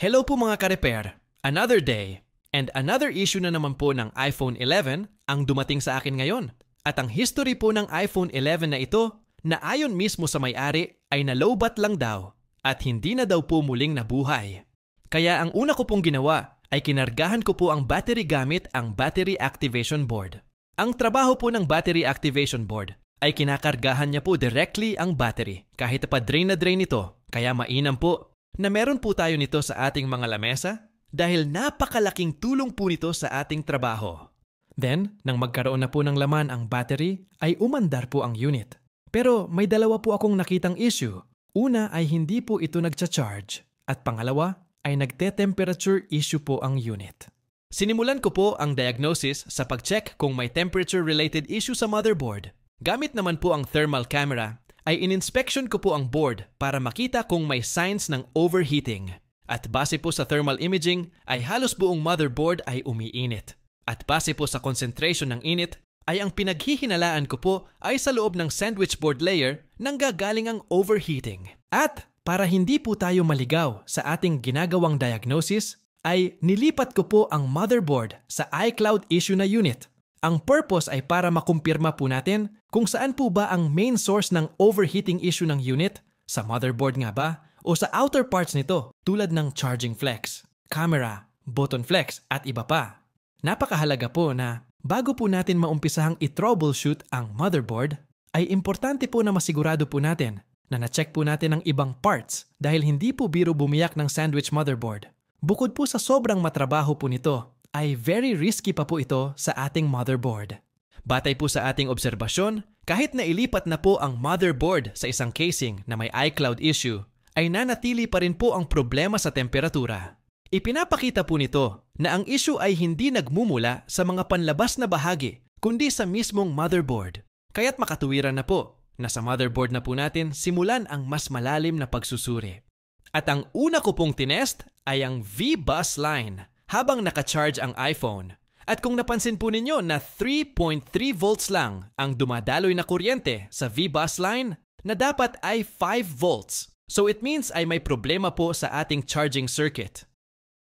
Hello po mga ka-repair. Another day and another issue na naman po ng iPhone 11 ang dumating sa akin ngayon. At ang history po ng iPhone 11 na ito na ayon mismo sa may-ari ay na-lowbat lang daw at hindi na daw po muling nabuhay. Kaya ang una ko pong ginawa ay kinargahan ko po ang battery gamit ang battery activation board. Ang trabaho po ng battery activation board ay kinakargahan niya po directly ang battery kahit pa drain na drain ito. Kaya mainam po na meron po tayo nito sa ating mga lamesa dahil napakalaking tulong po nito sa ating trabaho. Then, nang magkaroon na po ng laman ang battery, ay umandar po ang unit. Pero may dalawa po akong nakitang issue. Una ay hindi po ito nagcha-charge at pangalawa ay nagte-temperature issue po ang unit. Sinimulan ko po ang diagnosis sa pag-check kung may temperature-related issue sa motherboard. Gamit naman po ang thermal camera, ay in-inspection ko po ang board para makita kung may signs ng overheating. At base po sa thermal imaging ay halos buong motherboard ay umiinit. At base po sa concentration ng init ay ang pinaghihinalaan ko po ay sa loob ng sandwich board layer nang gagaling ang overheating. At para hindi po tayo maligaw sa ating ginagawang diagnosis ay nilipat ko po ang motherboard sa iCloud issue na unit. Ang purpose ay para makumpirma po natin kung saan po ba ang main source ng overheating issue ng unit, sa motherboard nga ba, o sa outer parts nito tulad ng charging flex, camera, button flex at iba pa. Napakahalaga po na bago po natin maumpisahang i-troubleshoot ang motherboard, ay importante po na masigurado po natin na na-check po natin ang ibang parts dahil hindi po biro bumiyak ng sandwich motherboard. Bukod po sa sobrang matrabaho po nito, ay very risky pa po ito sa ating motherboard. Batay po sa ating obserbasyon, kahit na ilipat na po ang motherboard sa isang casing na may iCloud issue, ay nanatili pa rin po ang problema sa temperatura. Ipinapakita po nito na ang issue ay hindi nagmumula sa mga panlabas na bahagi, kundi sa mismong motherboard. Kaya't makatuwiran na po na sa motherboard na po natin simulan ang mas malalim na pagsusuri. At ang una ko pong tinest ay ang V-Bus line habang naka-charge ang iPhone. At kung napansin po ninyo na 3.3 volts lang ang dumadaloy na kuryente sa V-Bus line na dapat ay 5 volts. So it means ay may problema po sa ating charging circuit.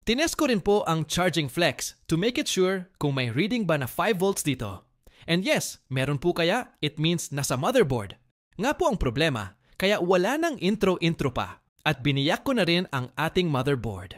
Tinest ko rin po ang charging flex to make it sure kung may reading ba na 5 volts dito. And yes, meron po kaya, it means nasa motherboard. Nga po ang problema, kaya wala nang intro-intro pa at biniyak ko na rin ang ating motherboard.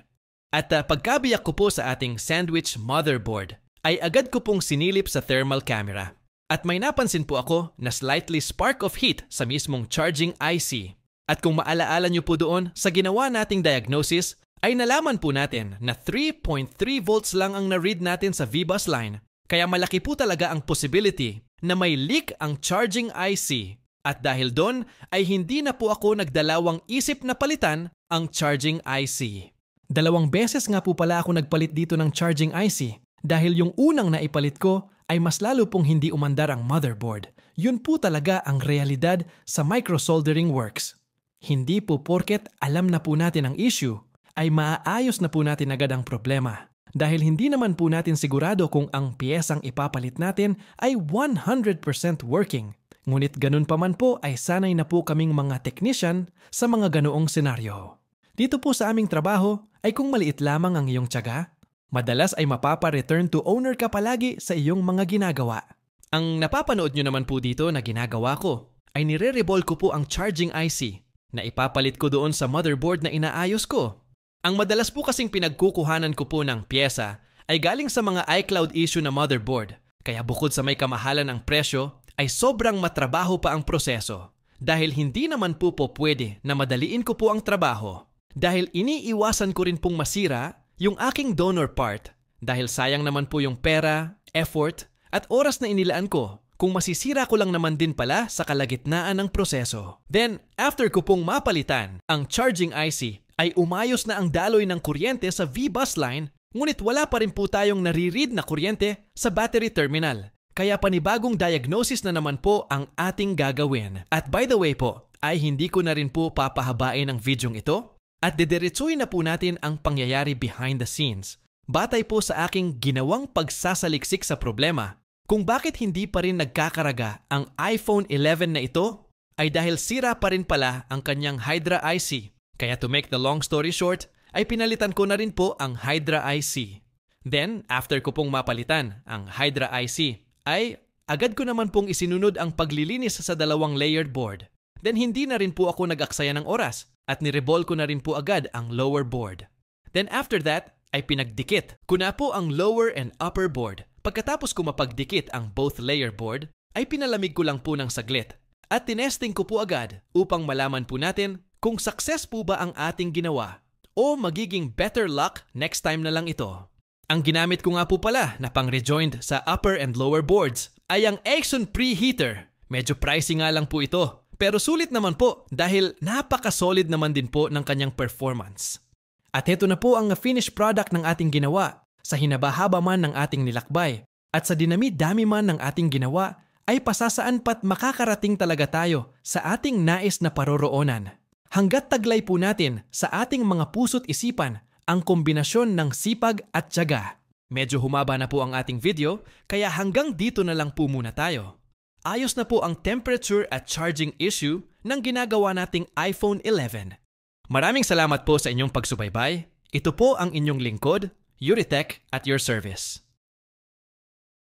At pagkabiyak ko po sa ating sandwich motherboard, ay agad ko pong sinilip sa thermal camera. At may napansin po ako na slightly spark of heat sa mismong charging IC. At kung maalaala nyo po doon sa ginawa nating diagnosis, ay nalaman po natin na 3.3 volts lang ang na-read natin sa V-Bus line. Kaya malaki po talaga ang possibility na may leak ang charging IC. At dahil doon ay hindi na po ako nagdalawang isip na palitan ang charging IC. 2 beses nga po pala ako nagpalit dito ng charging IC dahil yung unang naipalit ko ay mas lalo pong hindi umandar ang motherboard. Yun po talaga ang realidad sa microsoldering works. Hindi po porket alam na po natin ang issue ay maaayos na po natin agad ang problema dahil hindi naman po natin sigurado kung ang piyesang ipapalit natin ay 100% working. Ngunit ganun pa man po ay sanay na po kaming mga technician sa mga ganoong senaryo. Dito po sa aming trabaho ay kung maliit lamang ang iyong tiyaga, madalas ay mapapa-return to owner ka palagi sa iyong mga ginagawa. Ang napapanood nyo naman po dito na ginagawa ko ay nire-revolve ko po ang charging IC na ipapalit ko doon sa motherboard na inaayos ko. Ang madalas po kasing pinagkukuhanan ko po ng pyesa ay galing sa mga iCloud issue na motherboard. Kaya bukod sa may kamahalan ang presyo, ay sobrang matrabaho pa ang proseso. Dahil hindi naman po pwede na madaliin ko po ang trabaho. Dahil iniiwasan ko rin pong masira yung aking donor part. Dahil sayang naman po yung pera, effort, at oras na inilaan ko kung masisira ko lang naman din pala sa kalagitnaan ng proseso. Then, after ko pong mapalitan ang charging IC, ay umayos na ang daloy ng kuryente sa V-Bus line, ngunit wala pa rin po tayong nare-read na kuryente sa battery terminal. Kaya panibagong diagnosis na naman po ang ating gagawin. At by the way po, ay hindi ko na rin po papahabain ang videong ito at didiretsuhin na po natin ang pangyayari behind the scenes. Batay po sa aking ginawang pagsasaliksik sa problema kung bakit hindi pa rin nagkakaraga ang iPhone 11 na ito ay dahil sira pa rin pala ang kanyang Hydra IC. Kaya to make the long story short, ay pinalitan ko na rin po ang Hydra IC. Then, after ko pong mapalitan ang Hydra IC, ay agad ko naman pong isinunod ang paglilinis sa 2 layered board. Then hindi na rin po ako nag-aksaya ng oras at nirevol ko na rin po agad ang lower board. Then after that, ay pinagdikit ko na po ang lower and upper board. Pagkatapos ko mapagdikit ang both layer board, ay pinalamig ko lang po ng saglit. At tinesting ko po agad upang malaman po natin kung success po ba ang ating ginawa o magiging better luck next time na lang ito. Ang ginamit ko nga po pala na pang-rejoined sa upper and lower boards ay ang Exxon Preheater. Medyo pricey nga lang po ito. Pero sulit naman po dahil napaka-solid naman din po ng kanyang performance. At ito na po ang finished product ng ating ginawa. Sa hinaba-haba man ng ating nilakbay at sa dinami-dami man ng ating ginawa ay pasasaan pat makakarating talaga tayo sa ating nais na paroroonan. Hanggat taglay po natin sa ating mga puso't isipan ang kombinasyon ng sipag at tiyaga. Medyo humaba na po ang ating video kaya hanggang dito na lang po muna tayo. Ayos na po ang temperature at charging issue ng ginagawa nating iPhone 11. Maraming salamat po sa inyong pagsubaybay. Ito po ang inyong lingkod, Yuritech at your service.